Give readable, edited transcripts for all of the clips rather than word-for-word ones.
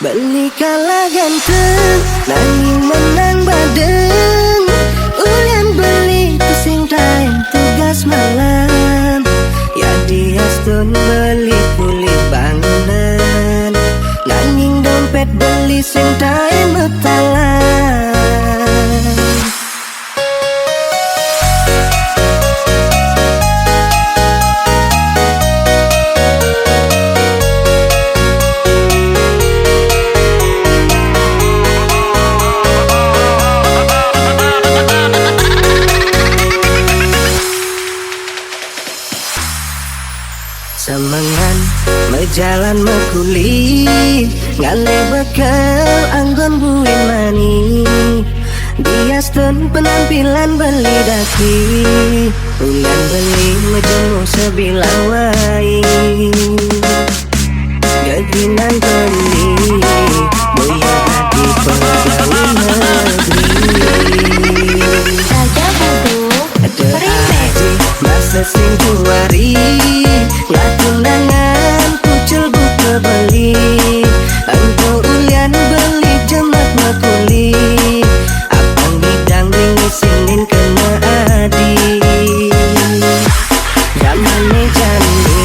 Beli kalah ganteng, nanging menang badeng. Ulian beli pusing time tugas malam. Ya dia stun beli kulit bangunan, nanging dompet beli sing time utalan. Semangan mejalan mekuli, ngale bekal anggon buin mani. Dia stun penampilan beli daki, ulan beli mejemu sebilang wai. Gaginan beli, boya di pegawai negeri. Raja Bodoh Ada Remix. aji masa sing kuari, tunangan kucel buka beli. Engkau ulian beli jemat makuli, abang bidang ringi sinin kena adi. Gamane jani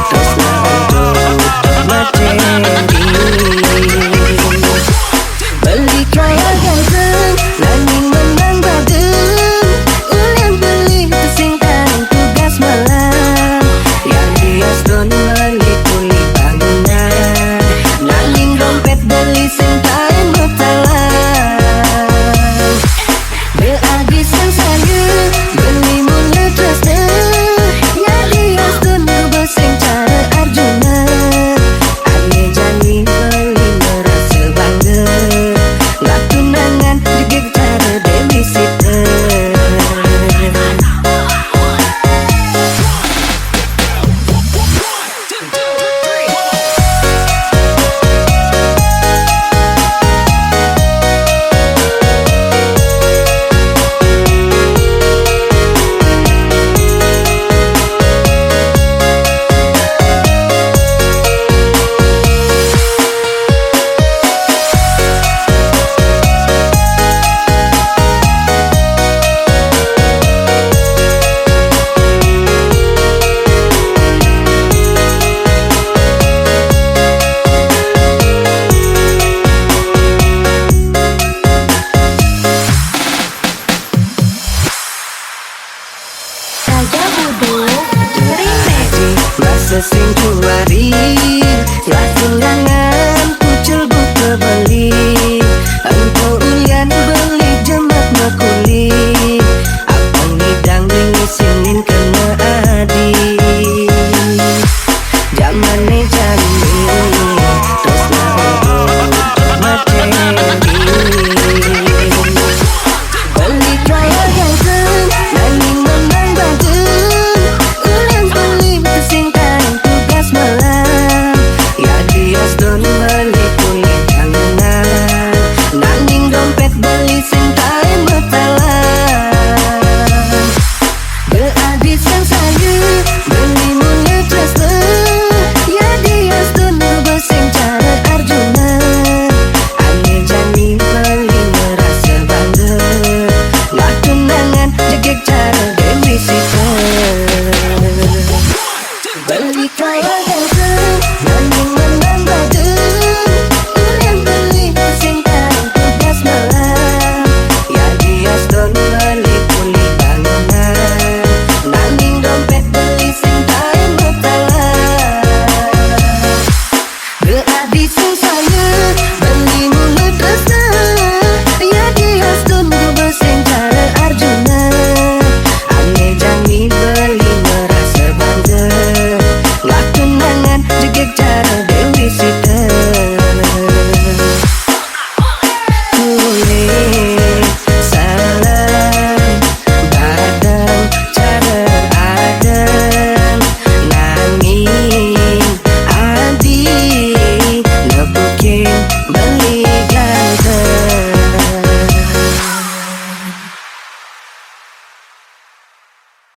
terus na untuk materi. Beli kaya ganteng, nanging menang badeng. Ulian beli pusing time tugas malam. Yang dia stun beli kulit bangunan, nanging dompet beli sing time utalan. Bel agis yang saya beli mula trust. Ya dia stun ngeboseng cara Arjuna. Ane jani beli merasa bangga, nggak tunangan juga cara babysitter. Raja Bodoh Remix. Masa sing kuari, langsung